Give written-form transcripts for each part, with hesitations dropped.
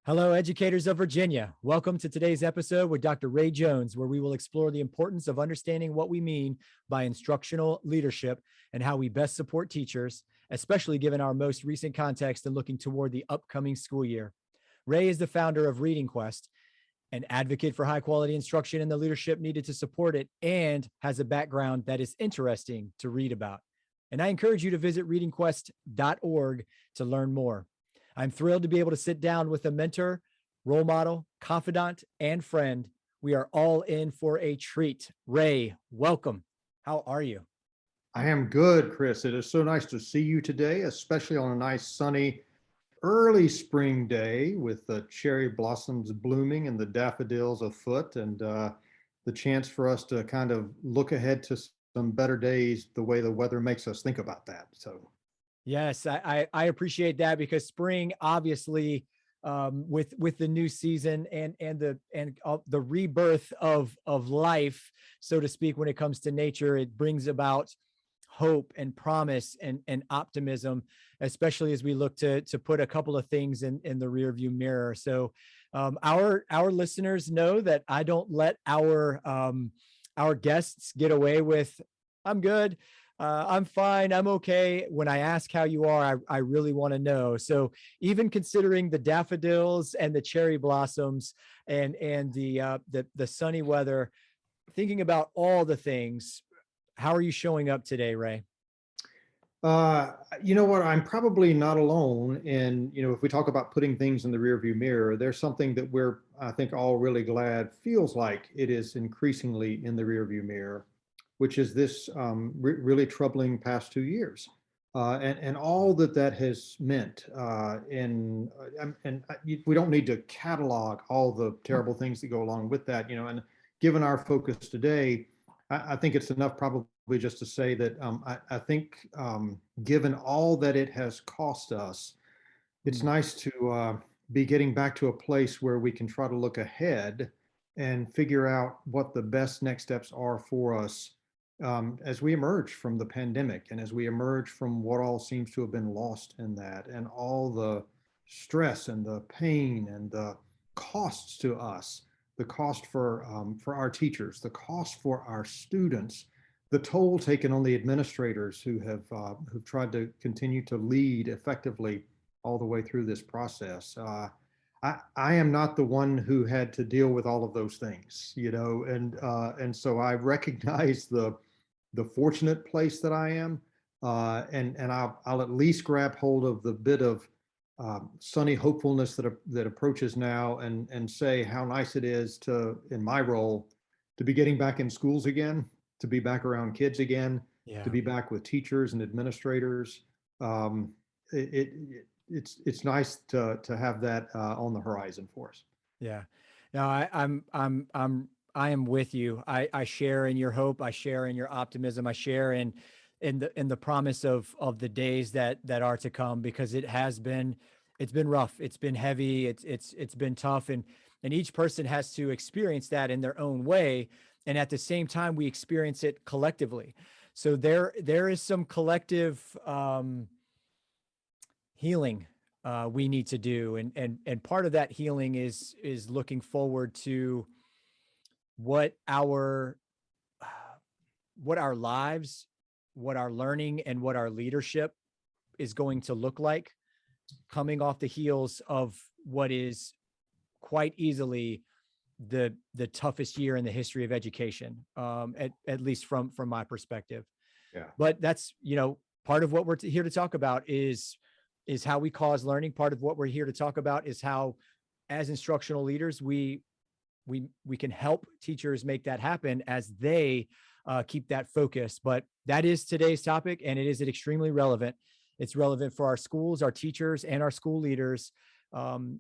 Hello, educators of Virginia. Welcome to today's episode with Dr. Ray Jones, where we will explore the importance of understanding what we mean by instructional leadership and how we best support teachers, especially given our most recent context and looking toward the upcoming school year. Ray is the founder of Reading Quest, an advocate for high quality instruction and the leadership needed to support it, and has a background that is interesting to read about. And I encourage you to visit readingquest.org to learn more. I'm thrilled to be able to sit down with a mentor, role model, confidant, and friend. We are all in for a treat. Ray, welcome. How are you? I am good, Chris. It is so nice to see you today, especially on a nice sunny early spring day with the cherry blossoms blooming and the daffodils afoot, and the chance for us to kind of look ahead to some better days the way the weather makes us think about that. So yes, I appreciate that, because spring, obviously, with the new season and the rebirth of life, so to speak, when it comes to nature, it brings about hope and promise and optimism, especially as we look to put a couple of things in the rearview mirror. So our listeners know that I don't let our guests get away with, I'm good, I'm fine, I'm okay. When I ask how you are, I really want to know. So even considering the daffodils and the cherry blossoms and the sunny weather, thinking about all the things, how are you showing up today, Ray? You know what? I'm probably not alone. And, if we talk about putting things in the rearview mirror, there's something that we're, I think, all really glad feels like it is increasingly in the rearview mirror, which is this really troubling past 2 years. And all that has meant. We don't need to catalog all the terrible things that go along with that, and given our focus today, I think it's enough probably just to say that I think given all that it has cost us, it's nice to be getting back to a place where we can try to look ahead and figure out what the best next steps are for us as we emerge from the pandemic and as we emerge from what all seems to have been lost in that, and all the stress and the pain and the costs to us, the cost for our teachers, the cost for our students, the toll taken on the administrators who've tried to continue to lead effectively all the way through this process. I am not the one who had to deal with all of those things, and so I recognize the fortunate place that I am, and I'll at least grab hold of the bit of sunny hopefulness that approaches now, and say how nice it is in my role, to be getting back in schools again, to be back around kids again, to be back with teachers and administrators. It's nice to have that on the horizon for us. Yeah. No, I am with you. I share in your hope. I share in your optimism. I share in the promise of the days that are to come, because it's been rough. It's been heavy. It's been tough. And each person has to experience that in their own way. And at the same time, we experience it collectively. So there is some collective healing we need to do. And part of that healing is looking forward to what our lives, what our learning, and what our leadership is going to look like, coming off the heels of what is quite easily the toughest year in the history of education, at least from my perspective. Yeah. But that's, part of what we're here to talk about is how we cause learning. Part of what we're here to talk about is how, as instructional leaders, we can help teachers make that happen as they keep that focus. But that is today's topic, and it is extremely relevant. It's relevant for our schools, our teachers, and our school leaders,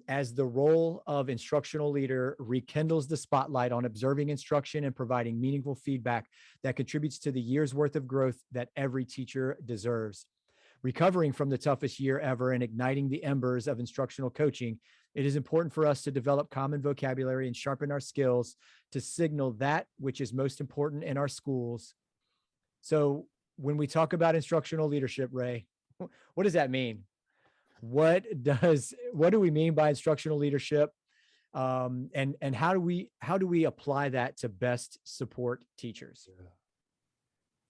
as the role of instructional leader rekindles the spotlight on observing instruction and providing meaningful feedback that contributes to the year's worth of growth that every teacher deserves. Recovering from the toughest year ever and igniting the embers of instructional coaching, it is important for us to develop common vocabulary and sharpen our skills to signal that which is most important in our schools. So when we talk about instructional leadership, Ray, what does that mean? what do we mean by instructional leadership? And how do we apply that to best support teachers?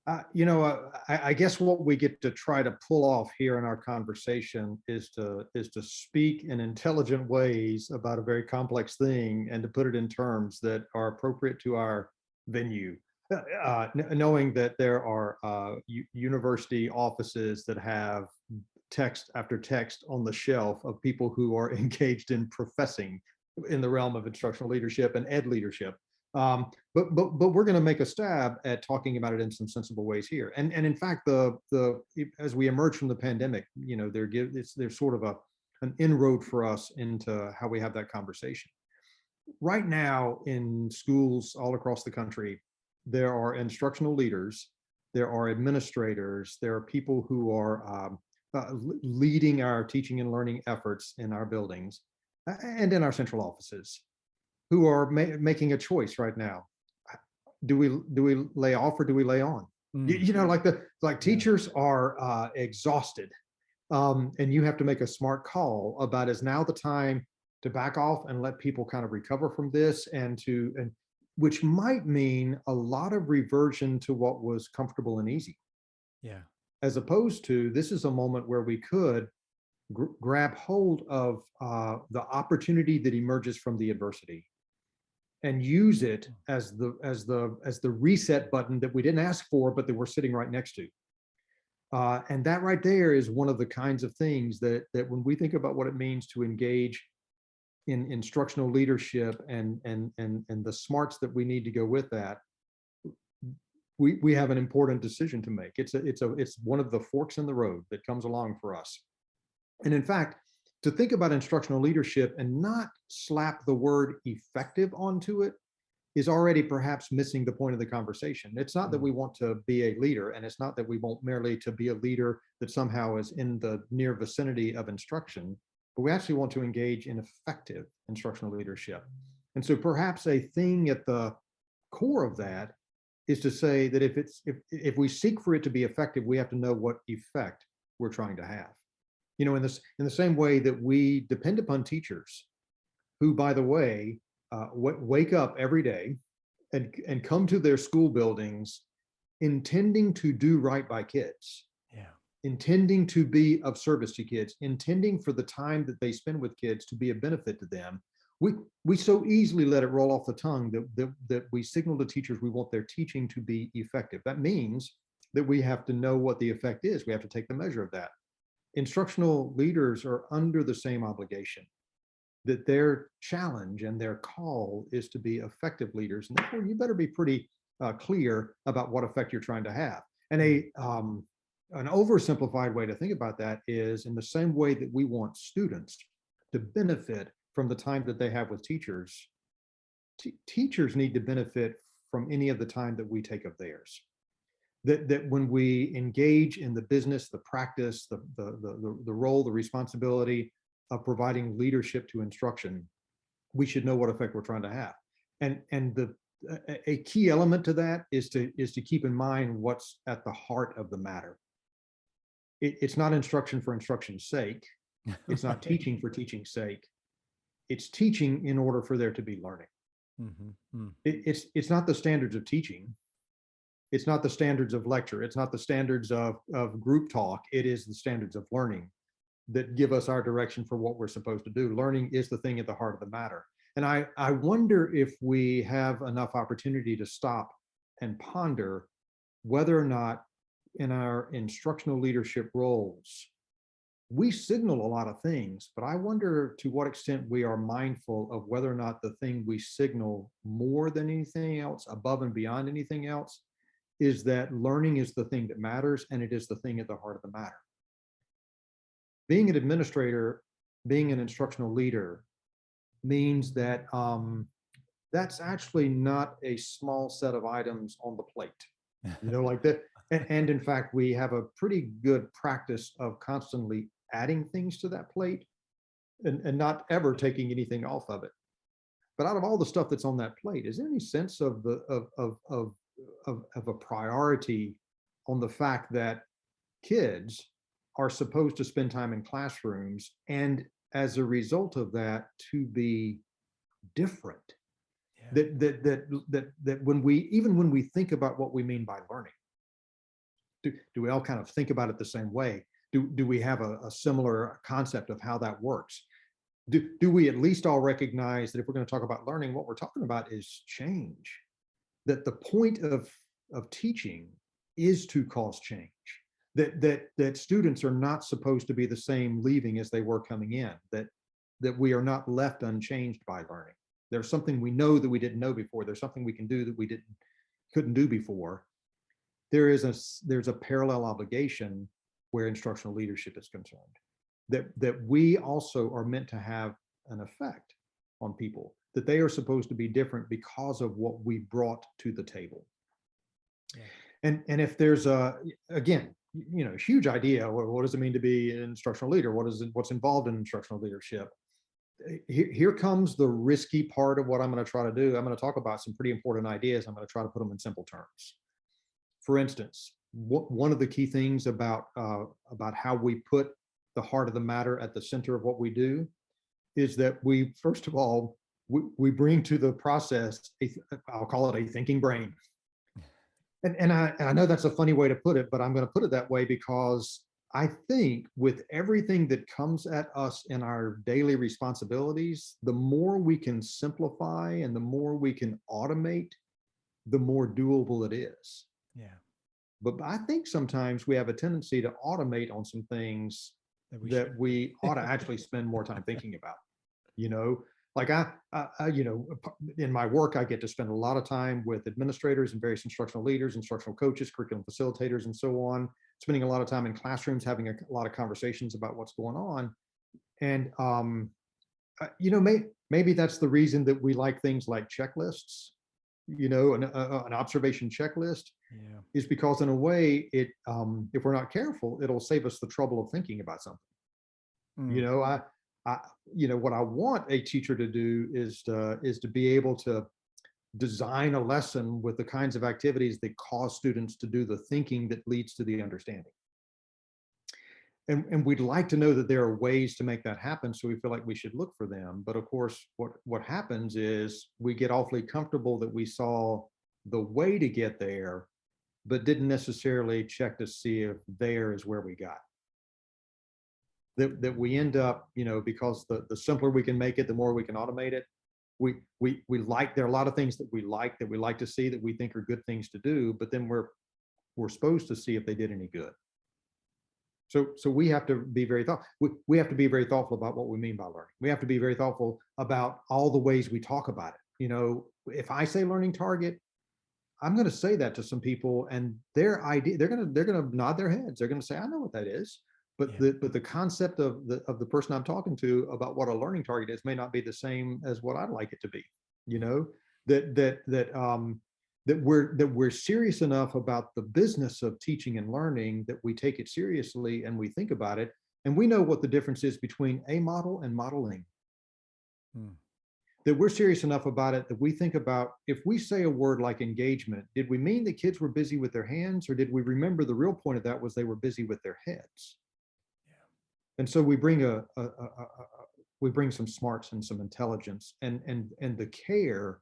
I guess what we get to try to pull off here in our conversation is to speak in intelligent ways about a very complex thing and to put it in terms that are appropriate to our venue. Knowing that there are university offices that have text after text on the shelf of people who are engaged in professing in the realm of instructional leadership and ed leadership. But we're going to make a stab at talking about it in some sensible ways here. And in fact, as we emerge from the pandemic, there's sort of an inroad for us into how we have that conversation. Right now in schools all across the country, there are instructional leaders, there are administrators, there are people who are leading our teaching and learning efforts in our buildings and in our central offices, who are making a choice right now. Do we lay off or do we lay on? Teachers are exhausted, and you have to make a smart call about, is now the time to back off and let people kind of recover from this, and which might mean a lot of reversion to what was comfortable and easy. Yeah. As opposed to, this is a moment where we could grab hold of the opportunity that emerges from the adversity and use it as the reset button that we didn't ask for, but that we're sitting right next to. And that right there is one of the kinds of things that when we think about what it means to engage in instructional leadership and the smarts that we need to go with that, we have an important decision to make. It's one of the forks in the road that comes along for us. And in fact, to think about instructional leadership and not slap the word effective onto it is already perhaps missing the point of the conversation. It's not that we want to be a leader, and it's not that we want merely to be a leader that somehow is in the near vicinity of instruction, but we actually want to engage in effective instructional leadership. And so perhaps a thing at the core of that is to say that if we seek for it to be effective, we have to know what effect we're trying to have. In the same way that we depend upon teachers who, by the way, wake up every day and come to their school buildings intending to do right by kids, intending to be of service to kids, intending for the time that they spend with kids to be a benefit to them. We so easily let it roll off the tongue that we signal to teachers we want their teaching to be effective. That means that we have to know what the effect is. We have to take the measure of that. Instructional leaders are under the same obligation, that their challenge and their call is to be effective leaders. And therefore, you better be pretty clear about what effect you're trying to have. And an oversimplified way to think about that is, in the same way that we want students to benefit from the time that they have with teachers, teachers need to benefit from any of the time that we take of theirs. That when we engage in the business, the practice, the role, the responsibility of providing leadership to instruction, we should know what effect we're trying to have. And a key element to that is to keep in mind what's at the heart of the matter. It's not instruction for instruction's sake. It's not teaching for teaching's sake. It's teaching in order for there to be learning. Mm-hmm. It's not the standards of teaching. It's not the standards of lecture. It's not the standards of group talk. It is the standards of learning that give us our direction for what we're supposed to do. Learning is the thing at the heart of the matter. And I wonder if we have enough opportunity to stop and ponder whether or not in our instructional leadership roles, we signal a lot of things, but I wonder to what extent we are mindful of whether or not the thing we signal more than anything else, above and beyond anything else, is that learning is the thing that matters, and it is the thing at the heart of the matter. Being an administrator, being an instructional leader means that that's actually not a small set of items on the plate, like that. And in fact, we have a pretty good practice of constantly adding things to that plate and not ever taking anything off of it. But out of all the stuff that's on that plate, is there any sense of a priority on the fact that kids are supposed to spend time in classrooms, and as a result of that, to be different. Yeah. That when we think about what we mean by learning, do we all kind of think about it the same way? Do we have a similar concept of how that works? Do we at least all recognize that if we're going to talk about learning, what we're talking about is change? That the point of teaching is to cause change. That students are not supposed to be the same leaving as they were coming in. That we are not left unchanged by learning. There's something we know that we didn't know before. There's something we can do that we couldn't do before. There's a parallel obligation where instructional leadership is concerned. That we also are meant to have an effect on people. That they are supposed to be different because of what we brought to the table. Yeah. And if there's again, huge idea, what does it mean to be an instructional leader? What's involved in instructional leadership? Here comes the risky part of what I'm going to try to do. I'm going to talk about some pretty important ideas. I'm going to try to put them in simple terms. For instance, one of the key things about how we put the heart of the matter at the center of what we do is that we, first of all, we bring to the process, I'll call it a thinking brain. And I know that's a funny way to put it, but I'm going to put it that way because I think with everything that comes at us in our daily responsibilities, the more we can simplify and the more we can automate, the more doable it is. Yeah. But I think sometimes we have a tendency to automate on some things that we ought to actually spend more time thinking about. Like I in my work, I get to spend a lot of time with administrators and various instructional leaders, instructional coaches, curriculum facilitators, and so on, spending a lot of time in classrooms, having a lot of conversations about what's going on. And, maybe that's the reason that we like things like checklists, an observation checklist. Yeah. Is because in a way, if we're not careful, it'll save us the trouble of thinking about something. Mm. What I want a teacher to do is to be able to design a lesson with the kinds of activities that cause students to do the thinking that leads to the understanding. And we'd like to know that there are ways to make that happen, so we feel like we should look for them. But of course, what happens is we get awfully comfortable that we saw the way to get there, but didn't necessarily check to see if there is where we got. That we end up, because the simpler we can make it, the more we can automate it. We like, there are a lot of things that we like to see, that we think are good things to do, but then we're supposed to see if they did any good. So we have to be very thoughtful. We have to be very thoughtful about what we mean by learning. We have to be very thoughtful about all the ways we talk about it. If I say learning target, I'm going to say that to some people, and their idea, they're going to nod their heads. They're going to say, I know what that is. But yeah. the concept of the person I'm talking to about what a learning target is may not be the same as what I'd like it to be. That we're serious enough about the business of teaching and learning that we take it seriously and we think about it, and we know what the difference is between a model and modeling. That we're serious enough about it that we think about, if we say a word like engagement, did we mean the kids were busy with their hands, or did we remember the real point of that was they were busy with their heads? And so we bring we bring some smarts and some intelligence and the care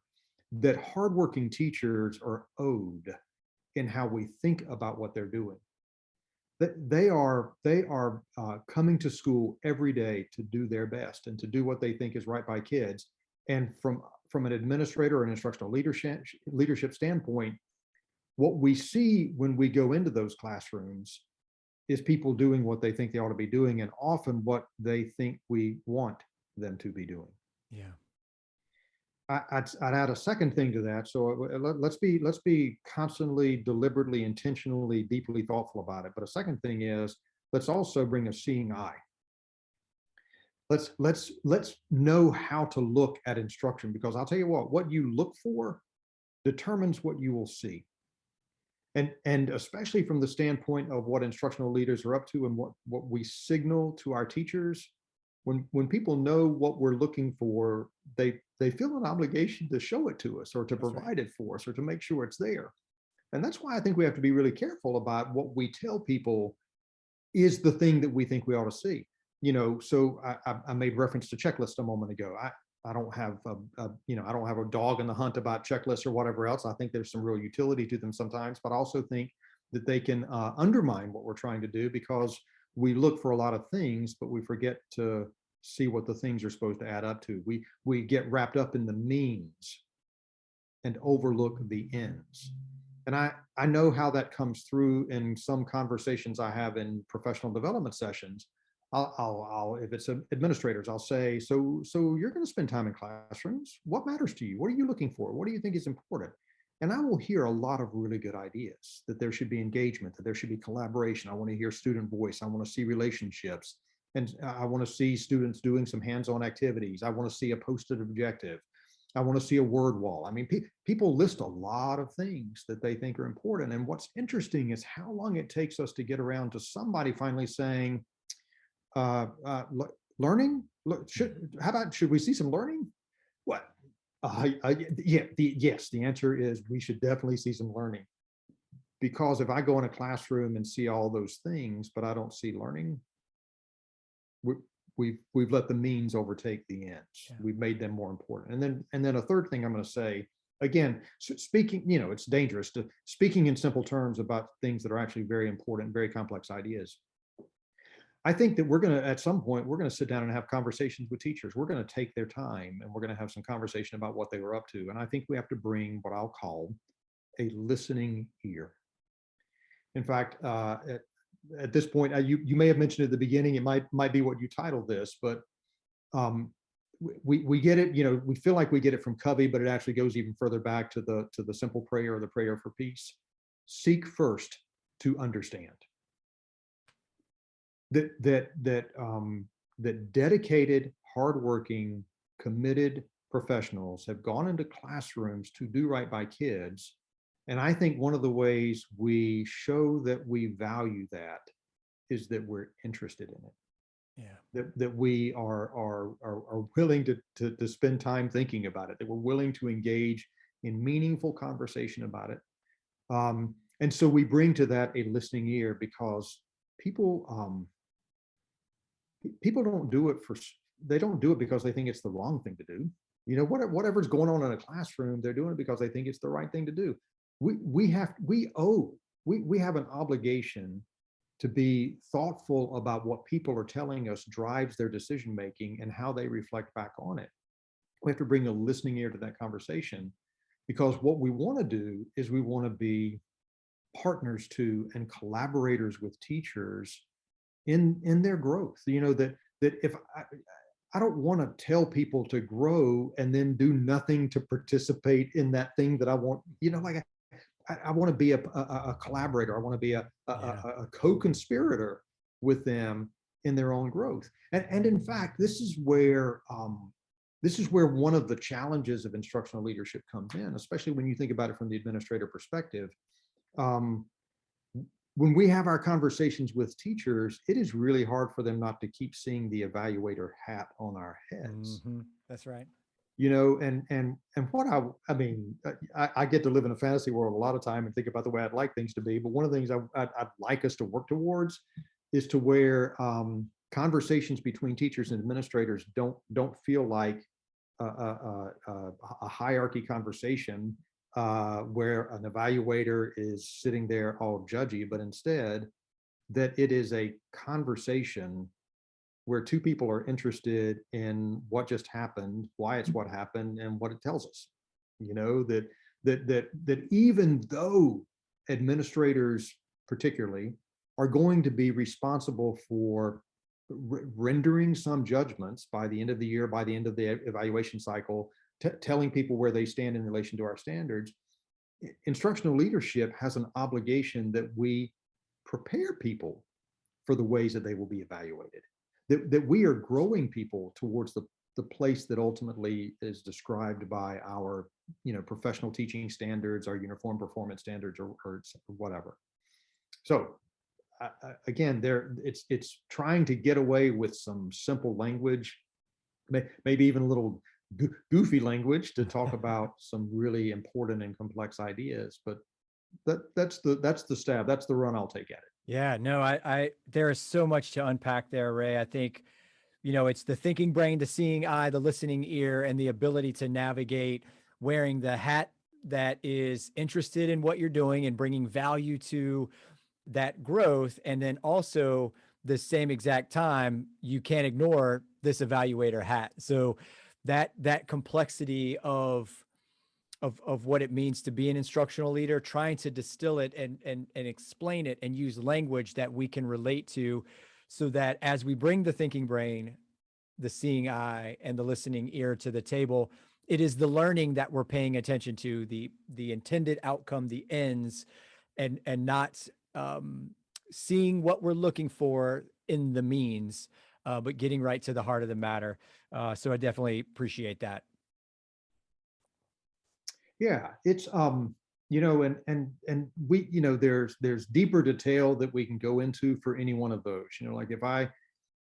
that hardworking teachers are owed in how we think about what they're doing. That they are coming to school every day to do their best and to do what they think is right by kids. And from an administrator or an instructional leadership standpoint, what we see when we go into those classrooms is people doing what they think they ought to be doing, and often what they think we want them to be doing. Yeah. I'd add a second thing to that. So let's be constantly, deliberately, intentionally, deeply thoughtful about it. But a second thing is, let's also bring a seeing eye. Let's know how to look at instruction, because I'll tell you what you look for determines what you will see. And especially from the standpoint of what instructional leaders are up to and what we signal to our teachers, when people know what we're looking for, they feel an obligation to show it to us, or to provide it for us, or to make sure it's there. And that's why I think we have to be really careful about what we tell people, is the thing that we think we ought to see. So I made reference to checklists a moment ago. I don't have I don't have a dog in the hunt about checklists or whatever else. I think there's some real utility to them sometimes, but I also think that they can undermine what we're trying to do, because we look for a lot of things, but we forget to see what the things are supposed to add up to. We get wrapped up in the means and overlook the ends. And I know how that comes through in some conversations I have in professional development sessions. I'll if it's administrators, I'll say, so you're going to spend time in classrooms. What matters to you? What are you looking for? What do you think is important? And I will hear a lot of really good ideas, that there should be engagement, that there should be collaboration. I want to hear student voice. I want to see relationships. And I want to see students doing some hands-on activities. I want to see a posted objective. I want to see a word wall. I mean, people list a lot of things that they think are important. And what's interesting is how long it takes us to get around to somebody finally saying, learning, should we see some learning? What? Yes, the answer is we should definitely see some learning. Because if I go in a classroom and see all those things, but I don't see learning, we've let the means overtake the ends. Yeah. We've made them more important. And then a third thing I'm going to say, again, speaking, it's dangerous to speaking in simple terms about things that are actually very important, very complex ideas. I think that we're going to, at some point, we're going to sit down and have conversations with teachers. We're going to take their time and we're going to have some conversation about what they were up to. And I think we have to bring what I'll call a listening ear. In fact, at this point, you may have mentioned at the beginning, it might be what you titled this, but we get it. We feel like we get it from Covey, but it actually goes even further back to the simple prayer, or the prayer for peace. Seek first to understand. That dedicated, hardworking, committed professionals have gone into classrooms to do right by kids. And I think one of the ways we show that we value that is that we're interested in it. Yeah. That we are willing to spend time thinking about it, that we're willing to engage in meaningful conversation about it. And so we bring to that a listening ear, because people don't do it they don't do it because they think it's the wrong thing to do. Whatever's going on in a classroom, they're doing it because they think it's the right thing to do. We have an obligation to be thoughtful about what people are telling us drives their decision making and how they reflect back on it. We have to bring a listening ear to that conversation, because what we want to do is we want to be partners to and collaborators with teachers in their growth. That if I don't want to tell people to grow and then do nothing to participate in that thing that I want. I want to be a collaborator. I want to be a co-conspirator with them in their own growth. And in fact, this is where one of the challenges of instructional leadership comes in, especially when you think about it from the administrator perspective. When we have our conversations with teachers, it is really hard for them not to keep seeing the evaluator hat on our heads. Mm-hmm. That's right. And what I get to live in a fantasy world a lot of time and think about the way I'd like things to be. But one of the things I'd like us to work towards is to where conversations between teachers and administrators don't feel like a hierarchy conversation where an evaluator is sitting there all judgy, but instead that it is a conversation where two people are interested in what just happened, why it's what happened, and what it tells us. That even though administrators particularly are going to be responsible for rendering some judgments by the end of the year, by the end of the evaluation cycle, telling people where they stand in relation to our standards, instructional leadership has an obligation that we prepare people for the ways that they will be evaluated. That we are growing people towards the place that ultimately is described by our professional teaching standards, our uniform performance standards, or whatever. So again, it's trying to get away with some simple language, maybe even a little goofy language, to talk about some really important and complex ideas. But that's the stab, that's the run I'll take at it. Yeah, no, there is so much to unpack there, Ray. I think, it's the thinking brain, the seeing eye, the listening ear, and the ability to navigate wearing the hat that is interested in what you're doing and bringing value to that growth. And then also the same exact time, you can't ignore this evaluator hat. So that complexity of what it means to be an instructional leader, trying to distill it and explain it and use language that we can relate to, so that as we bring the thinking brain, the seeing eye, and the listening ear to the table, it is the learning that we're paying attention to, the intended outcome, the ends, and not seeing what we're looking for in the means, but getting right to the heart of the matter. So I definitely appreciate that. Yeah, it's and we, there's deeper detail that we can go into for any one of those. Like if I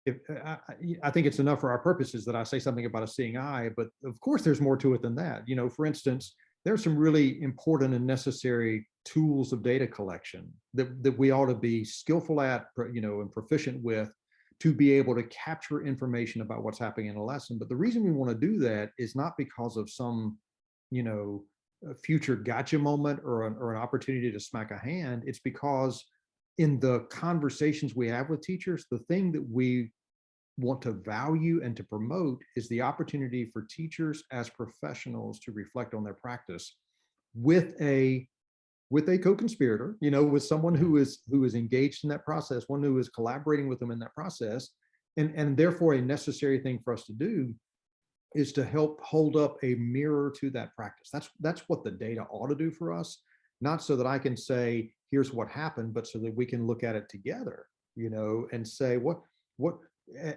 think it's enough for our purposes that I say something about a seeing eye, but of course there's more to it than that. For instance, there's some really important and necessary tools of data collection that we ought to be skillful at, and proficient with, to be able to capture information about what's happening in a lesson. But the reason we want to do that is not because of some, you know, a future gotcha moment or an opportunity to smack a hand. It's because in the conversations we have with teachers, the thing that we want to value and to promote is the opportunity for teachers as professionals to reflect on their practice with a co-conspirator, with someone who is engaged in that process, one who is collaborating with them in that process. And therefore a necessary thing for us to do is to help hold up a mirror to that practice. That's what the data ought to do for us, not so that I can say, here's what happened, but so that we can look at it together, and say what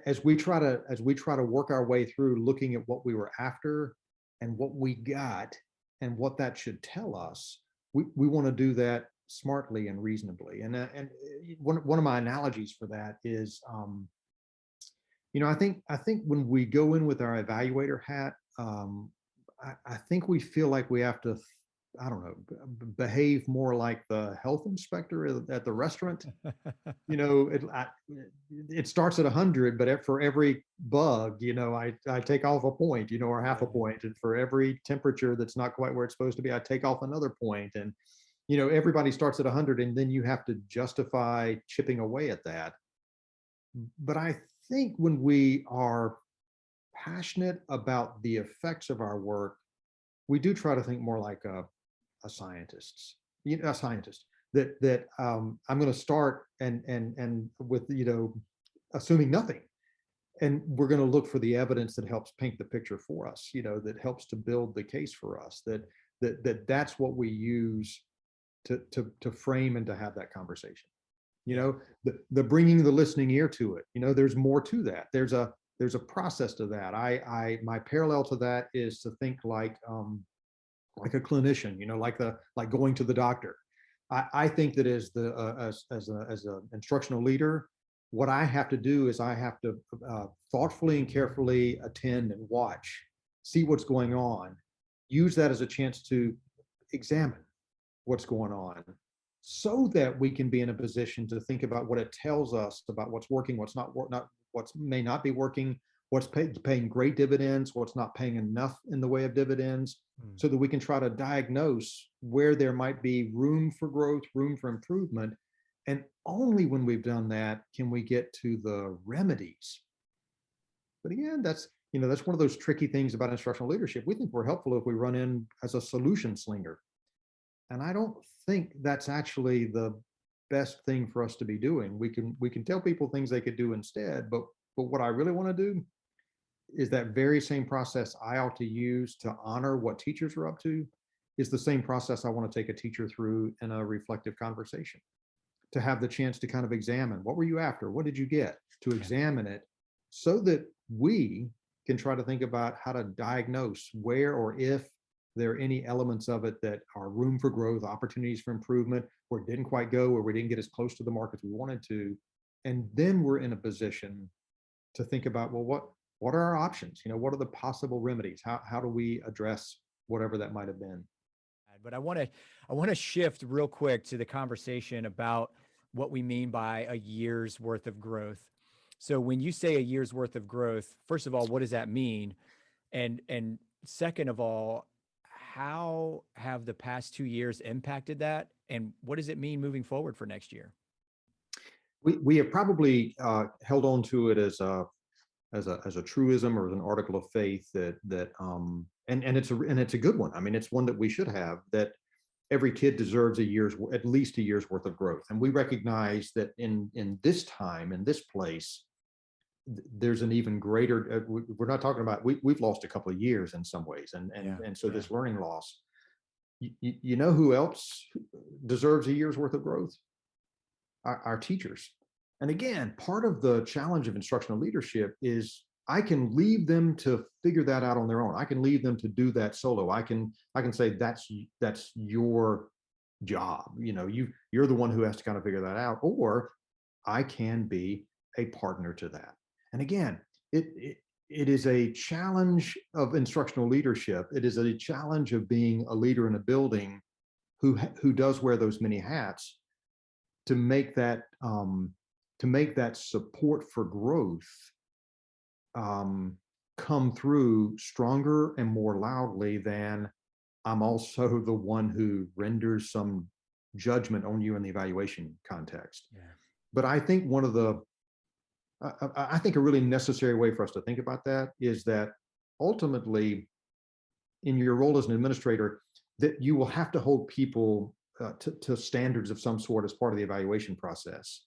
as we try to work our way through looking at what we were after and what we got and what that should tell us. We want to do that smartly and reasonably. And one of my analogies for that is, I think when we go in with our evaluator hat, I think we feel like we have to, I don't know, behave more like the health inspector at the restaurant. It starts at 100, but for every bug, I take off a point, or half a point, and for every temperature that's not quite where it's supposed to be, I take off another point. And everybody starts at 100, and then you have to justify chipping away at that. But I think when we are passionate about the effects of our work, we do try to think more like a scientist. A scientist that I'm going to start and with assuming nothing, and we're going to look for the evidence that helps paint the picture for us. That helps to build the case for us. That's what we use to frame and to have that conversation. The bringing the listening ear to it. There's more to that. There's a process to that. My parallel to that is to think like a clinician, like going to the doctor. I think that as an instructional leader, what I have to do is I have to thoughtfully and carefully attend and watch, see what's going on, use that as a chance to examine what's going on, so that we can be in a position to think about what it tells us about what's working, what's not what's may not be working, what's paying great dividends, what's not paying enough in the way of dividends, so that we can try to diagnose where there might be room for growth, room for improvement. And only when we've done that can we get to the remedies. But again, that's one of those tricky things about instructional leadership. We think we're helpful if we run in as a solution slinger. And I don't think that's actually the best thing for us to be doing. We can tell people things they could do instead, but what I really want to do is that very same process I ought to use to honor what teachers are up to is the same process I want to take a teacher through in a reflective conversation, to have the chance to kind of examine, what were you after? What did you get? To examine it so that we can try to think about how to diagnose where or if there are any elements of it that are room for growth, opportunities for improvement, where it didn't quite go, where we didn't get as close to the mark as we wanted to. And then we're in a position to think about, well, what are our options? What are the possible remedies? How do we address whatever that might have been? But I want to shift real quick to the conversation about what we mean by a year's worth of growth. So when you say a year's worth of growth, first of all, what does that mean? And second of all, how have the past 2 years impacted that? And what does it mean moving forward for next year? We have probably held on to it as a truism or as an article of faith and it's a good one. I mean, it's one that we should have, that every kid deserves at least a year's worth of growth. And we recognize that in this time, in this place, there's an even greater, we're not talking about, we've lost a couple of years in some ways. So this learning loss, you know who else deserves a year's worth of growth? Our teachers. And again, part of the challenge of instructional leadership is I can leave them to figure that out on their own. I can leave them to do that solo. I can say that's your job. You're the one who has to kind of figure that out. Or I can be a partner to that. And again, it is a challenge of instructional leadership. It is a challenge of being a leader in a building who does wear those many hats, to make that support for growth come through stronger and more loudly than I'm also the one who renders some judgment on you in the evaluation context. Yeah. But I think I think a really necessary way for us to think about that is that ultimately, in your role as an administrator, that you will have to hold people to standards of some sort as part of the evaluation process.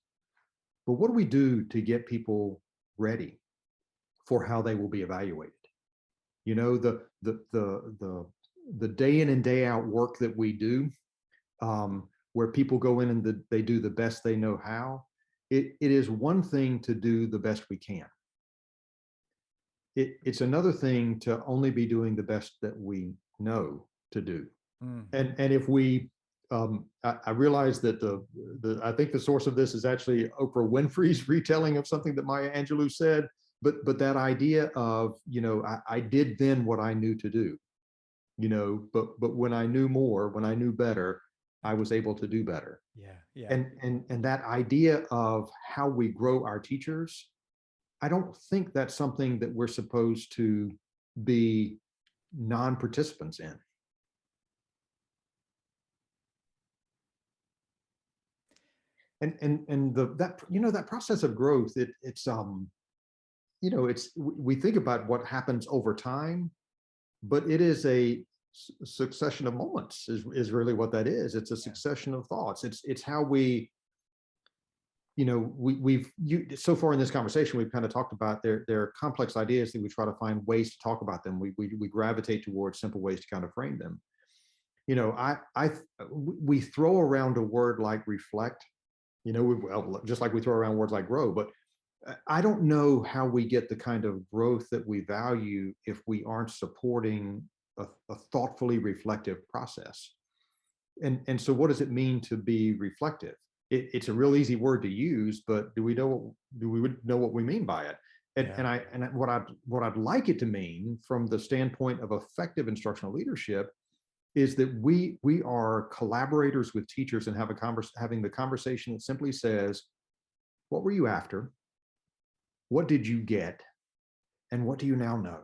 But what do we do to get people ready for how they will be evaluated? The day in and day out work that we do, where people go in and they do the best they know how. It is one thing to do the best we can. It's another thing to only be doing the best that we know to do. And if we I realize that I think the source of this is actually Oprah Winfrey's retelling of something that Maya Angelou said, but that idea of, I did then what I knew to do, but when I knew more, when I knew better, I was able to do better. Yeah. And that idea of how we grow our teachers, I don't think that's something that we're supposed to be non-participants in. And that process of growth, we think about what happens over time, but it is a succession of moments is really what that is. It's a succession of thoughts. It's how we've so far in this conversation, we've kind of talked about there are complex ideas that we try to find ways to talk about them. We gravitate towards simple ways to kind of frame them. We throw around a word like reflect, just like we throw around words like grow, but I don't know how we get the kind of growth that we value if we aren't supporting a thoughtfully reflective process. And so what does it mean to be reflective? It's a real easy word to use, but do we know what we mean by it? And what I'd like it to mean from the standpoint of effective instructional leadership is that we are collaborators with teachers and having the conversation that simply says, what were you after? What did you get? And what do you now know?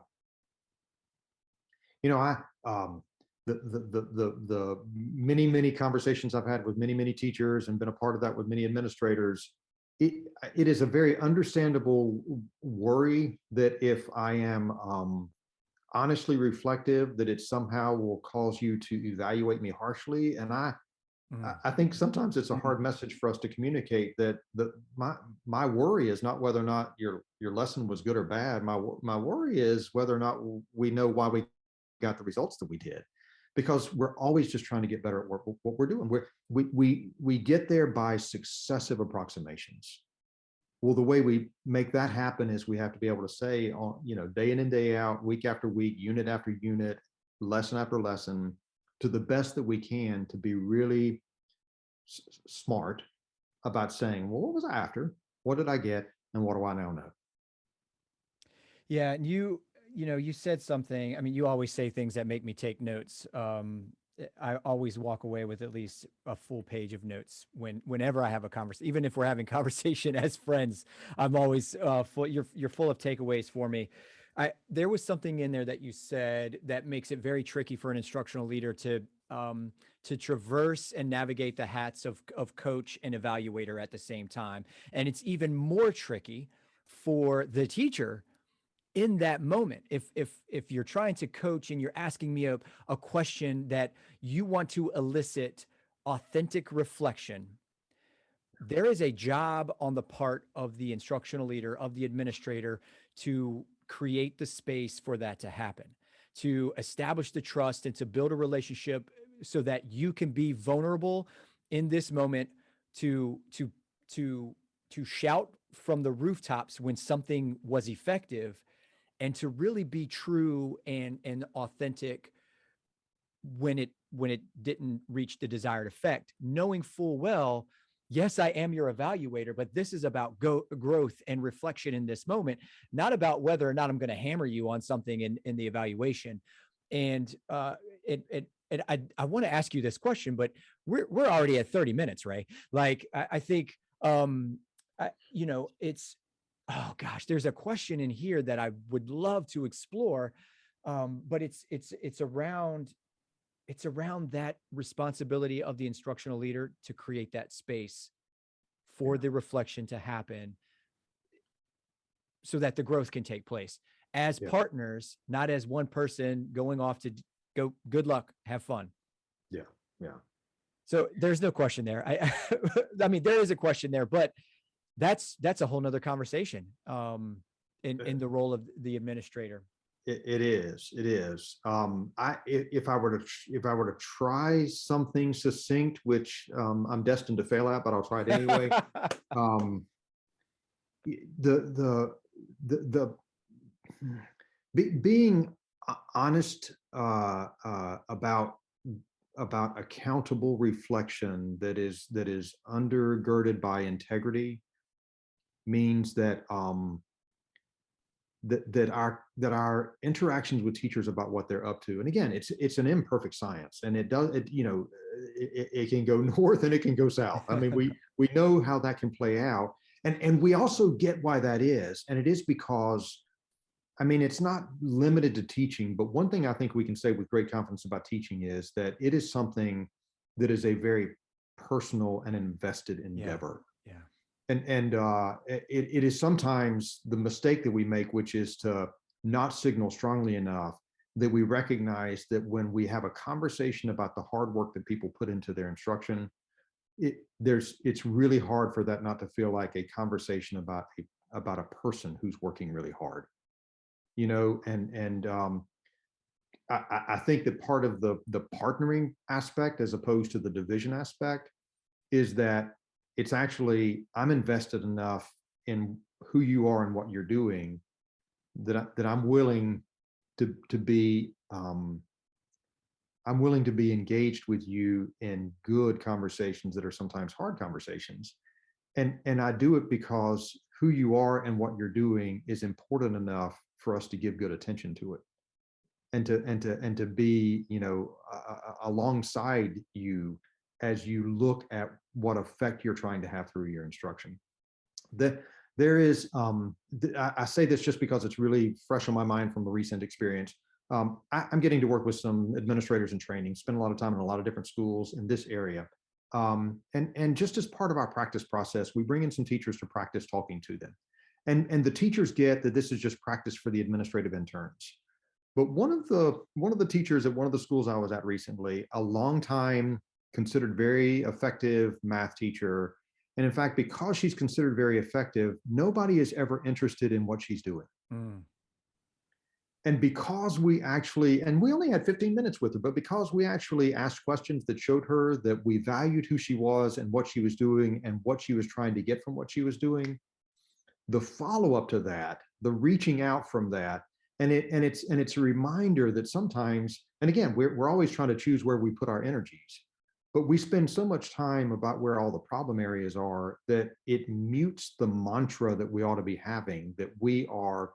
The many conversations I've had with many teachers and been a part of that with many administrators, it is a very understandable worry that if I am honestly reflective, that it somehow will cause you to evaluate me harshly. And I think sometimes it's a hard message for us to communicate that my worry is not whether or not your lesson was good or bad. My worry is whether or not we know why we got the results that we did, because we're always just trying to get better at what we're doing. We get there by successive approximations. Well, the way we make that happen is we have to be able to say, day in and day out, week after week, unit after unit, lesson after lesson, to the best that we can, to be really smart about saying, well, what was I after? What did I get? And what do I now know? Yeah. And you said something, I mean, you always say things that make me take notes. I always walk away with at least a full page of notes whenever I have a conversation. Even if we're having conversation as friends, I'm always full. You're full of takeaways for me. There was something in there that you said that makes it very tricky for an instructional leader to traverse and navigate the hats of coach and evaluator at the same time, and it's even more tricky for the teacher in that moment. If you're trying to coach and you're asking me a question that you want to elicit authentic reflection, there is a job on the part of the instructional leader, of the administrator, to create the space for that to happen, to establish the trust and to build a relationship so that you can be vulnerable in this moment, to shout from the rooftops when something was effective, and to really be true and authentic when it didn't reach the desired effect, knowing full well, yes, I am your evaluator, but this is about growth and reflection in this moment, not about whether or not I'm going to hammer you on something in the evaluation. And I want to ask you this question, but we're already at 30 minutes, right? Like, I think, it's, oh gosh, there's a question in here that I would love to explore. But it's around that responsibility of the instructional leader to create that space for Yeah. the reflection to happen so that the growth can take place as Yeah. partners, not as one person going off to go, good luck, have fun. Yeah. Yeah. So there's no question there. I mean, there is a question there, but that's a whole nother conversation in the role of the administrator. It is. It is. If I were to try something succinct, which I'm destined to fail at, but I'll try it anyway. um, the being honest about accountable reflection that is undergirded by integrity means that that our interactions with teachers about what they're up to, and again, it's an imperfect science, and it can go north and it can go south. I mean, we know how that can play out, and we also get why that is, and it is because, I mean, it's not limited to teaching, but one thing I think we can say with great confidence about teaching is that it is something that is a very personal and invested endeavor. Yeah. And it is sometimes the mistake that we make, which is to not signal strongly enough that we recognize that when we have a conversation about the hard work that people put into their instruction, it's really hard for that not to feel like a conversation about a person who's working really hard, and I think that part of the partnering aspect, as opposed to the division aspect, is that it's actually, I'm invested enough in who you are and what you're doing that I'm willing to be I'm willing to be engaged with you in good conversations that are sometimes hard conversations, and I do it because who you are and what you're doing is important enough for us to give good attention to it, and to be alongside you as you look at what effect you're trying to have through your instruction. There is, I say this just because it's really fresh on my mind from a recent experience. I'm getting to work with some administrators in training, spend a lot of time in a lot of different schools in this area. And just as part of our practice process, we bring in some teachers to practice talking to them. And the teachers get that this is just practice for the administrative interns. But one of the teachers at one of the schools I was at recently, a long time considered very effective math teacher. And in fact, because she's considered very effective, nobody is ever interested in what she's doing. Mm. And because we only had 15 minutes with her, but because we actually asked questions that showed her that we valued who she was and what she was doing and what she was trying to get from what she was doing, the follow-up to that, the reaching out from that, and it's a reminder that sometimes, and again, we're always trying to choose where we put our energies, but we spend so much time about where all the problem areas are that it mutes the mantra that we ought to be having, that we are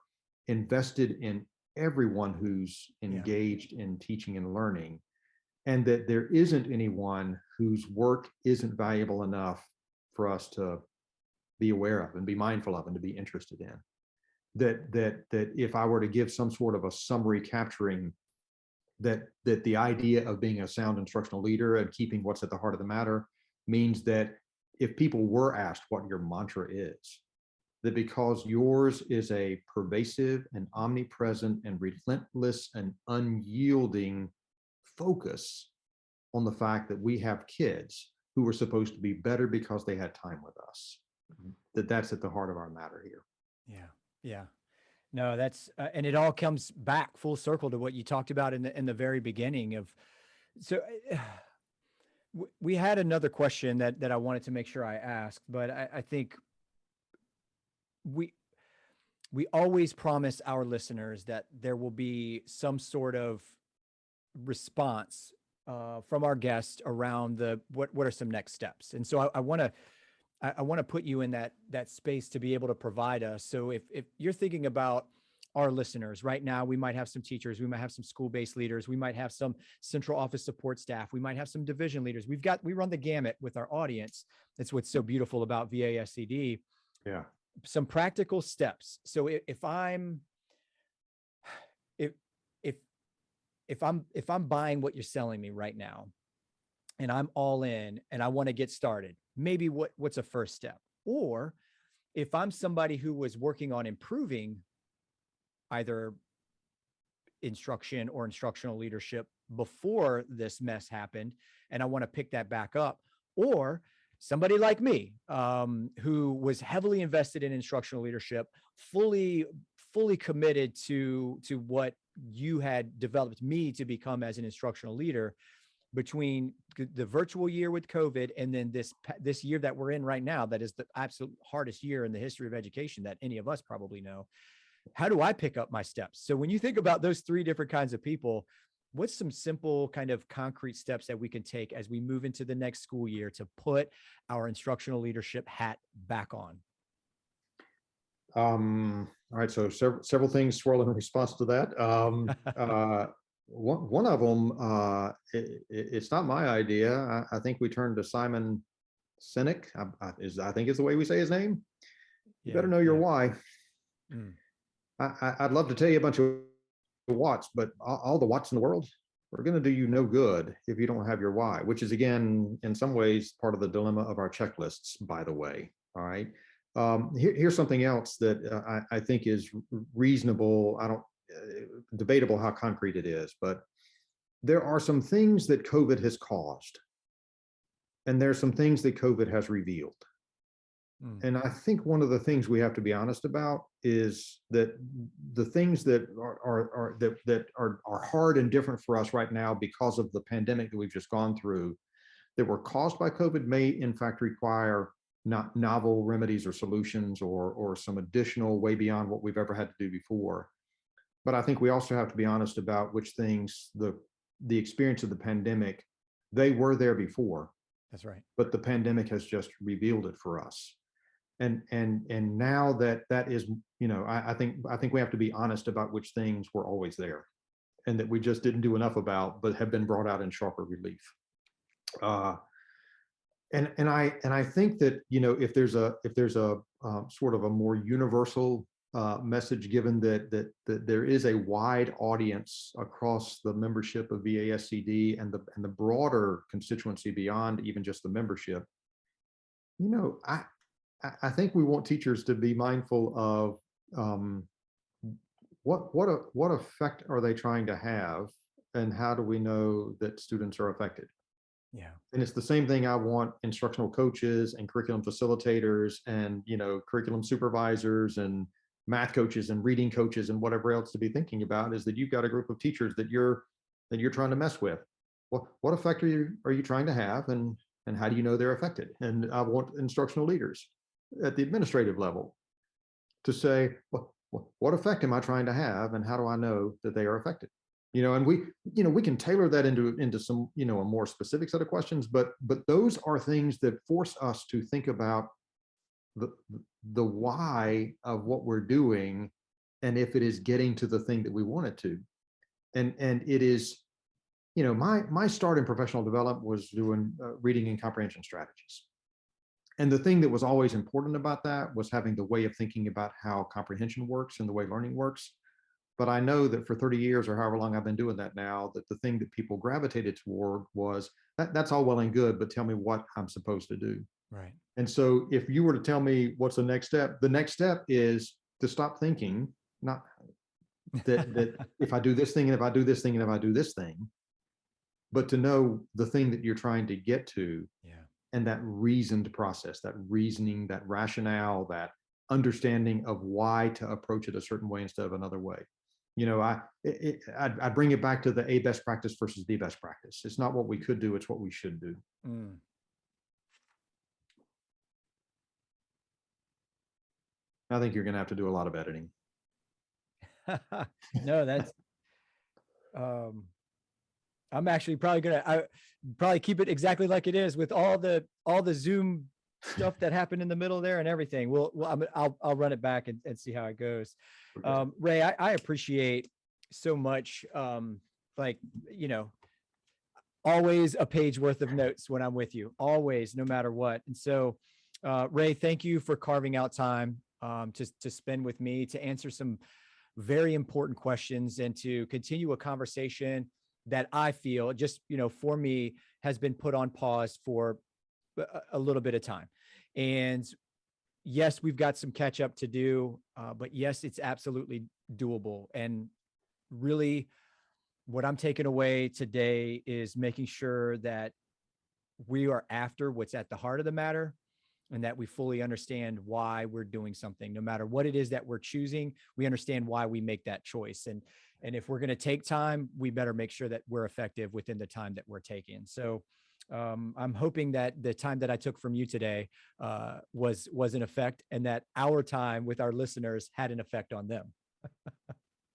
invested in everyone who's engaged in teaching and learning. and that there isn't anyone whose work isn't valuable enough for us to be aware of and be mindful of and to be interested in. That if I were to give some sort of a summary capturing that the idea of being a sound instructional leader and keeping what's at the heart of the matter means that if people were asked what your mantra is, that because yours is a pervasive and omnipresent and relentless and unyielding focus on the fact that we have kids who are supposed to be better because they had time with us, that's at the heart of our matter here. Yeah. Yeah. No, that's and it all comes back full circle to what you talked about in the very beginning of. So we had another question that I wanted to make sure I asked, but I think we we always promise our listeners that there will be some sort of response from our guest around the what are some next steps. And so I want to I want to put you in that space to be able to provide us. So if you're thinking about our listeners right now, we might have some teachers, we might have some school-based leaders, we might have some central office support staff, we might have some division leaders. We run the gamut with our audience. That's what's so beautiful about VASCD. Yeah. Some practical steps. So if I'm if if if I'm buying what you're selling me right now and I'm all in and I want to get started, maybe what's a first step? Or if I'm somebody who was working on improving either instruction or instructional leadership before this mess happened, and I want to pick that back up, or somebody like me, who was heavily invested in instructional leadership, fully committed to what you had developed me to become as an instructional leader, between the virtual year with COVID and then this year that we're in right now, that is the absolute hardest year in the history of education that any of us probably know. How do I pick up my steps? So when you think about those three different kinds of people, what's some simple kind of concrete steps that we can take as we move into the next school year to put our instructional leadership hat back on? All right, so several things swirl in response to that. One of them, it's not my idea. I think we turned to Simon Sinek. I think is the way we say his name. You better know your why. Mm. I'd love to tell you a bunch of whats, but all the whats in the world are going to do you no good if you don't have your why, which is, again, in some ways, part of the dilemma of our checklists, by the way. All right. Here's something else that I think is reasonable. I don't debatable how concrete it is, but there are some things that COVID has caused, and there's some things that COVID has revealed. And I think one of the things we have to be honest about is that the things that are hard and different for us right now because of the pandemic that we've just gone through, that were caused by COVID, may in fact require not novel remedies or solutions or some additional way beyond what we've ever had to do before. But I think we also have to be honest about which things the experience of the pandemic, they were there before. That's right. But the pandemic has just revealed it for us. And now that is, I think we have to be honest about which things were always there and that we just didn't do enough about, but have been brought out in sharper relief. And I think that, if there's a sort of a more universal message, given that there is a wide audience across the membership of VASCD and the broader constituency beyond even just the membership, I think we want teachers to be mindful of what effect are they trying to have, and how do we know that students are affected? Yeah. And it's the same thing I want instructional coaches and curriculum facilitators and curriculum supervisors and math coaches and reading coaches and whatever else to be thinking about, is that you've got a group of teachers that you're trying to mess with. What effect are you trying to have, and how do you know they're affected? And I want instructional leaders at the administrative level to say, what effect am I trying to have, and how do I know that they are affected? And we can tailor that into some, a more specific set of questions, but those are things that force us to think about the why of what we're doing, and if it is getting to the thing that we want it to. And it is, my start in professional development was doing reading and comprehension strategies. And the thing that was always important about that was having the way of thinking about how comprehension works and the way learning works. But I know that for 30 years or however long I've been doing that now, that the thing that people gravitated toward was that's all well and good, but tell me what I'm supposed to do. Right. And so if you were to tell me what's the next step is to stop thinking, not that if I do this thing and if I do this thing and if I do this thing, but to know the thing that you're trying to get to, Yeah. and that reasoned process, that reasoning, that rationale, that understanding of why to approach it a certain way instead of another way. I bring it back to the A best practice versus the best practice. It's not what we could do, it's what we should do. Mm. I think you're going to have to do a lot of editing. No, that's, um, I'm actually probably I probably keep it exactly like it is with all the Zoom stuff that happened in the middle there and everything. I'll run it back and see how it goes. Okay. Ray, I appreciate so much. Like, always a page worth of notes when I'm with you, always, no matter what. And so, Ray, thank you for carving out time to spend with me, to answer some very important questions and to continue a conversation that I feel just, for me has been put on pause for a little bit of time. And yes, we've got some catch up to do, but yes, it's absolutely doable. And really what I'm taking away today is making sure that we are after what's at the heart of the matter and that we fully understand why we're doing something. No matter what it is that we're choosing, we understand why we make that choice. And if we're going to take time, we better make sure that we're effective within the time that we're taking. So I'm hoping that the time that I took from you today was an effect, and that our time with our listeners had an effect on them.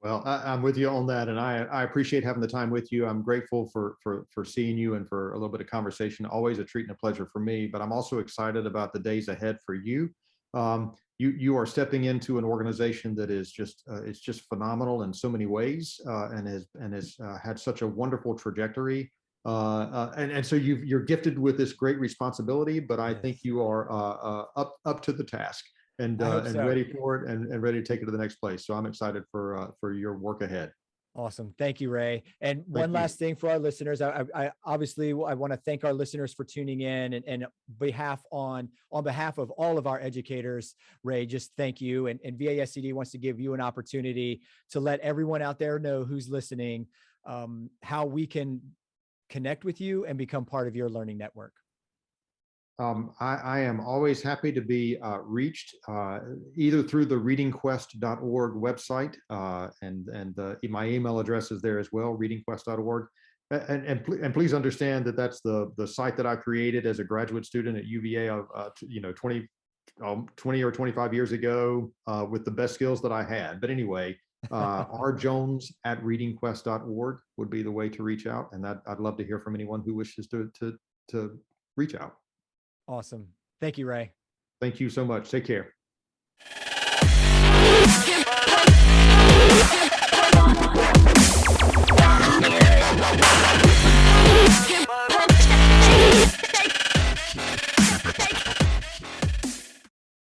Well, I'm with you on that, and I appreciate having the time with you. I'm grateful for seeing you and for a little bit of conversation. Always a treat and a pleasure for me. But I'm also excited about the days ahead for you. You are stepping into an organization that is it's just phenomenal in so many ways, and has had such a wonderful trajectory. And so you're gifted with this great responsibility. But I think Yes. you are up to the task and I hope so. ready for it and ready to take it to the next place. So I'm excited for your work ahead. Awesome. Thank you, Ray. And one Thank you. last thing for our listeners. I obviously I want to thank our listeners for tuning in, and on behalf of all of our educators, Ray, just thank you. And VASCD wants to give you an opportunity to let everyone out there know who's listening, how we can connect with you and become part of your learning network. I am always happy to be reached either through the readingquest.org website, and my email address is there as well, readingquest.org. And please understand that that's the site that I created as a graduate student at UVA, 20 or 25 years ago, with the best skills that I had. But anyway, rjones@readingquest.org would be the way to reach out, and I'd love to hear from anyone who wishes to reach out. Awesome. Thank you, Ray. Thank you so much. Take care.